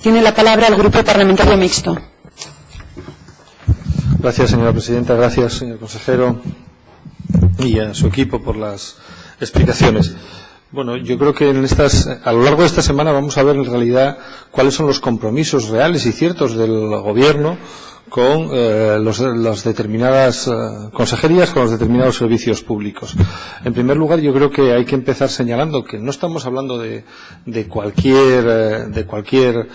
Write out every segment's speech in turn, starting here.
Tiene la palabra el Grupo Parlamentario Mixto. Gracias, señora presidenta. Gracias, señor consejero, y a su equipo por las explicaciones. Bueno, yo creo que a lo largo de esta semana vamos a ver en realidad cuáles son los compromisos reales y ciertos del Gobierno con las determinadas consejerías, con los determinados servicios públicos. En primer lugar, yo creo que hay que empezar señalando que no estamos hablando de cualquier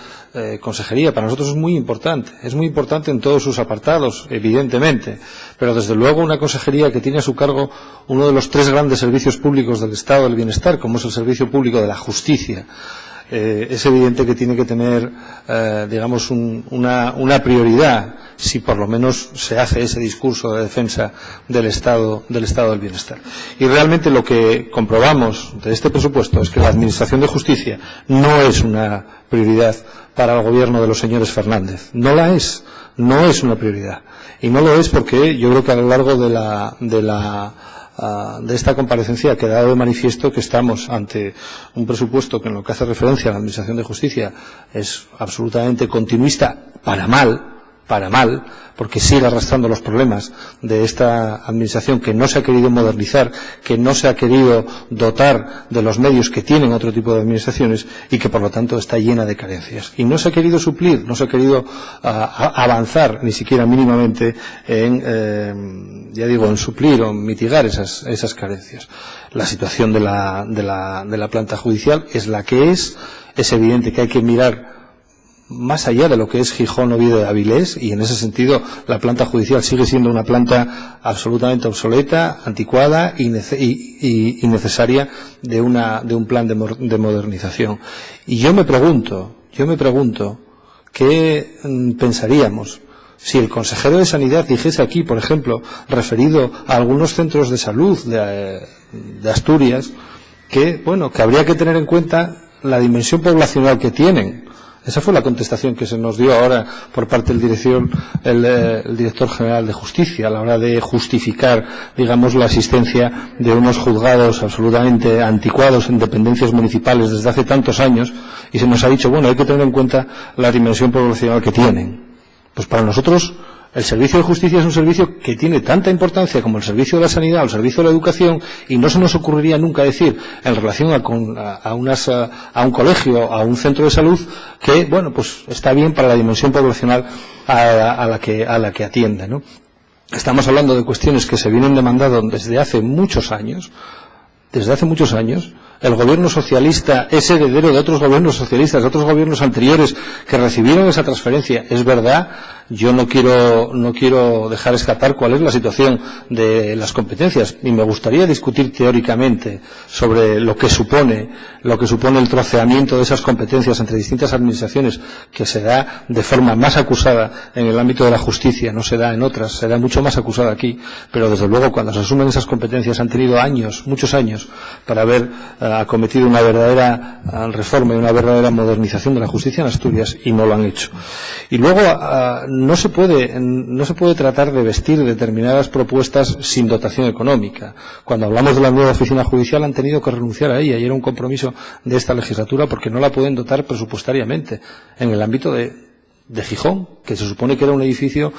consejería. Para nosotros es muy importante en todos sus apartados, evidentemente, pero desde luego una consejería que tiene a su cargo uno de los 3 grandes servicios públicos del Estado del Bienestar, como es el Servicio Público de la Justicia, es evidente que tiene que tener, digamos, una prioridad, si por lo menos se hace ese discurso de defensa del Estado del Bienestar. Y realmente lo que comprobamos de este presupuesto es que la Administración de Justicia no es una prioridad para el Gobierno de los señores Fernández. No es una prioridad. Y no lo es porque yo creo que a lo largo de esta comparecencia ha quedado de manifiesto que estamos ante un presupuesto que en lo que hace referencia a la Administración de Justicia es absolutamente continuista para mal, porque sigue arrastrando los problemas de esta Administración, que no se ha querido modernizar, que no se ha querido dotar de los medios que tienen otro tipo de administraciones y que por lo tanto está llena de carencias. Y no se ha querido suplir, no se ha querido avanzar ni siquiera mínimamente en suplir o mitigar esas carencias. La situación de la planta judicial es la que es evidente que hay que mirar más allá de lo que es Gijón, Oviedo y Avilés, y en ese sentido la planta judicial sigue siendo una planta absolutamente obsoleta, anticuada y necesaria de un plan de modernización. Y yo me pregunto qué pensaríamos si el consejero de Sanidad dijese aquí, por ejemplo, referido a algunos centros de salud de Asturias, que habría que tener en cuenta la dimensión poblacional que tienen. Esa fue la contestación que se nos dio ahora por parte del director general de Justicia a la hora de justificar, digamos, la existencia de unos juzgados absolutamente anticuados en dependencias municipales desde hace tantos años, y se nos ha dicho, hay que tener en cuenta la dimensión poblacional que tienen. Pues para nosotros el servicio de justicia es un servicio que tiene tanta importancia como el servicio de la sanidad o el servicio de la educación, y no se nos ocurriría nunca decir en relación a un colegio, a un centro de salud, que está bien para la dimensión poblacional a la que atiende, ¿no? Estamos hablando de cuestiones que se vienen demandando desde hace muchos años. El gobierno socialista es heredero de otros gobiernos socialistas, de otros gobiernos anteriores que recibieron esa transferencia. Es verdad, yo no quiero dejar escapar cuál es la situación de las competencias, y me gustaría discutir teóricamente sobre lo que supone el troceamiento de esas competencias entre distintas administraciones, que se da de forma más acusada en el ámbito de la justicia, no se da en otras, se da mucho más acusada aquí, pero desde luego cuando se asumen esas competencias han tenido muchos años para haber acometido una verdadera reforma y una verdadera modernización de la justicia en Asturias, y no lo han hecho. Y luego no se puede tratar de vestir determinadas propuestas sin dotación económica. Cuando hablamos de la nueva oficina judicial han tenido que renunciar a ella, y era un compromiso de esta legislatura, porque no la pueden dotar presupuestariamente en el ámbito de Gijón, que se supone que era un edificio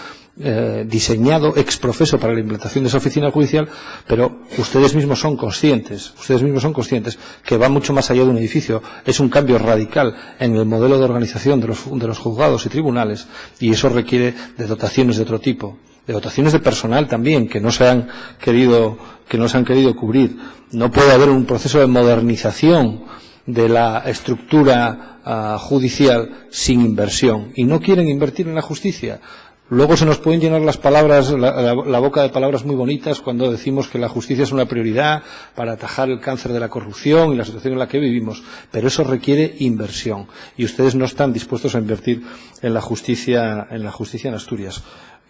diseñado ex profeso para la implantación de esa oficina judicial, pero ustedes mismos son conscientes que va mucho más allá de un edificio. Es un cambio radical en el modelo de organización de los juzgados y tribunales, y eso requiere de dotaciones de otro tipo, de dotaciones de personal también, que no se han querido cubrir. No puede haber un proceso de modernización de la estructura judicial sin inversión, y no quieren invertir en la justicia. Luego se nos pueden llenar las palabras, la boca de palabras muy bonitas cuando decimos que la justicia es una prioridad para atajar el cáncer de la corrupción y la situación en la que vivimos, pero eso requiere inversión, y ustedes no están dispuestos a invertir en la justicia en Asturias.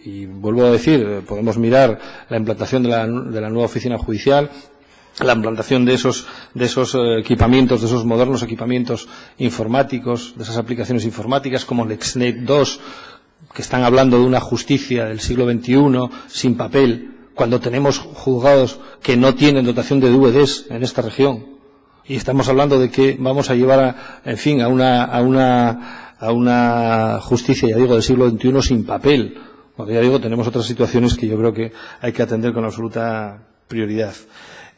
Y vuelvo a decir, podemos mirar la implantación de la nueva oficina judicial, la implantación de esos equipamientos, de esos modernos equipamientos informáticos, de esas aplicaciones informáticas como LexNet 2, que están hablando de una justicia del siglo XXI sin papel, cuando tenemos juzgados que no tienen dotación de DVDs en esta región, y estamos hablando de que vamos a llevar a a una justicia, ya digo, del siglo XXI sin papel. Porque ya digo, tenemos otras situaciones que yo creo que hay que atender con absoluta prioridad.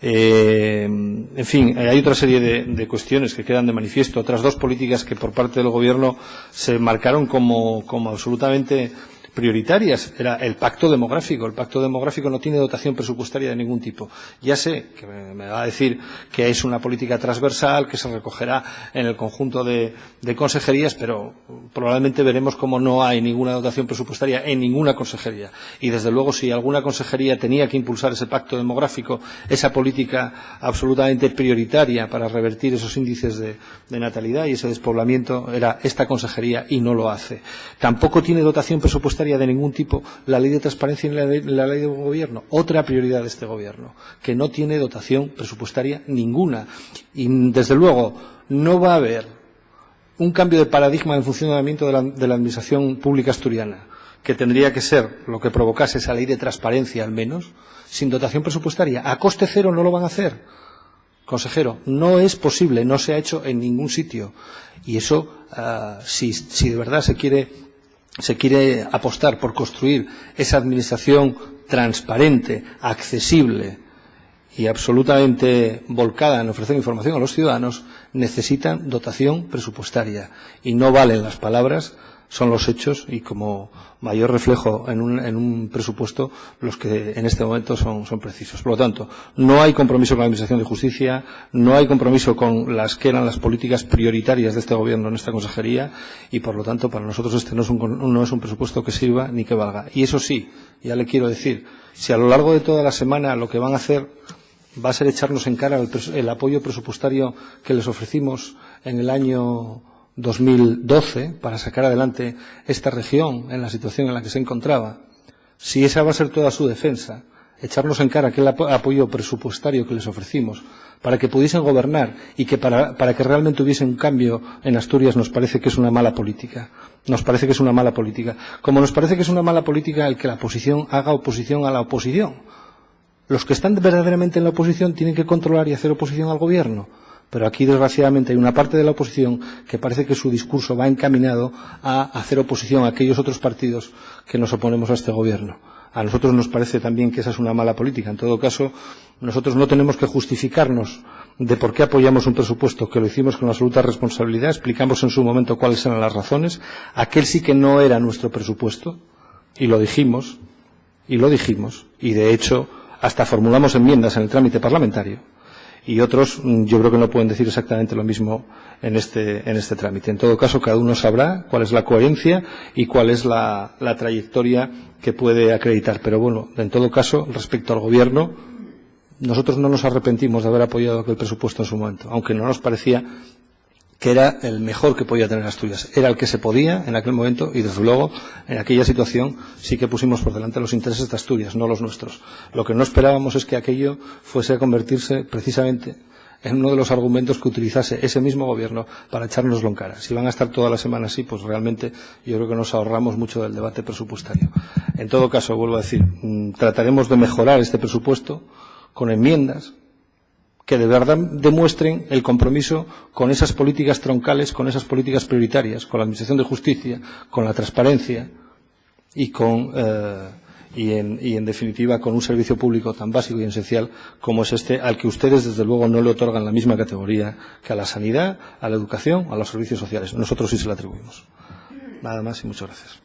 En fin, hay otra serie de cuestiones que quedan de manifiesto, otras dos políticas que por parte del Gobierno se marcaron como absolutamente prioritarias. Era el pacto demográfico. El pacto demográfico no tiene dotación presupuestaria de ningún tipo. Ya sé que me va a decir que es una política transversal, que se recogerá en el conjunto de consejerías, pero probablemente veremos cómo no hay ninguna dotación presupuestaria en ninguna consejería. Y desde luego, si alguna consejería tenía que impulsar ese pacto demográfico, esa política absolutamente prioritaria para revertir esos índices de natalidad y ese despoblamiento, era esta consejería, y no lo hace. Tampoco tiene dotación presupuestaria de ningún tipo la ley de transparencia y la ley de gobierno, otra prioridad de este gobierno, que no tiene dotación presupuestaria ninguna. Y desde luego no va a haber un cambio de paradigma en el funcionamiento de la administración pública asturiana, que tendría que ser lo que provocase esa ley de transparencia al menos, sin dotación presupuestaria. A coste cero no lo van a hacer. Consejero, no es posible, no se ha hecho en ningún sitio. Y eso, si de verdad se quiere apostar por construir esa administración transparente, accesible y absolutamente volcada en ofrecer información a los ciudadanos, necesitan dotación presupuestaria. Y no valen las palabras, son los hechos, y como mayor reflejo en un presupuesto los que en este momento son precisos. Por lo tanto, no hay compromiso con la Administración de Justicia, no hay compromiso con las que eran las políticas prioritarias de este Gobierno en esta consejería, y por lo tanto para nosotros este no es un presupuesto que sirva ni que valga. Y eso sí, ya le quiero decir, si a lo largo de toda la semana lo que van a hacer va a ser echarnos en cara el apoyo presupuestario que les ofrecimos en el año 2012 para sacar adelante esta región en la situación en la que se encontraba, si esa va a ser toda su defensa, echarnos en cara aquel apoyo presupuestario que les ofrecimos para que pudiesen gobernar y que para que realmente hubiese un cambio en Asturias, nos parece que es una mala política. Nos parece que es una mala política. Como nos parece que es una mala política el que la oposición haga oposición a la oposición. Los que están verdaderamente en la oposición tienen que controlar y hacer oposición al Gobierno. Pero aquí, desgraciadamente, hay una parte de la oposición que parece que su discurso va encaminado a hacer oposición a aquellos otros partidos que nos oponemos a este Gobierno. A nosotros nos parece también que esa es una mala política. En todo caso, nosotros no tenemos que justificarnos de por qué apoyamos un presupuesto, que lo hicimos con absoluta responsabilidad. Explicamos en su momento cuáles eran las razones. Aquel sí que no era nuestro presupuesto, y lo dijimos, y de hecho hasta formulamos enmiendas en el trámite parlamentario. Y otros, yo creo que no pueden decir exactamente lo mismo en este trámite. En todo caso, cada uno sabrá cuál es la coherencia y cuál es la trayectoria que puede acreditar. Pero bueno, en todo caso, respecto al Gobierno, nosotros no nos arrepentimos de haber apoyado aquel presupuesto en su momento, aunque no nos parecía que era el mejor que podía tener Asturias. Era el que se podía en aquel momento y, desde luego, en aquella situación sí que pusimos por delante los intereses de Asturias, no los nuestros. Lo que no esperábamos es que aquello fuese a convertirse precisamente en uno de los argumentos que utilizase ese mismo Gobierno para echárnoslo en cara. Si van a estar toda la semana así, pues realmente yo creo que nos ahorramos mucho del debate presupuestario. En todo caso, vuelvo a decir, trataremos de mejorar este presupuesto con enmiendas que de verdad demuestren el compromiso con esas políticas troncales, con esas políticas prioritarias, con la Administración de Justicia, con la transparencia y en definitiva con un servicio público tan básico y esencial como es este, al que ustedes desde luego no le otorgan la misma categoría que a la sanidad, a la educación, a los servicios sociales. Nosotros sí se la atribuimos. Nada más y muchas gracias.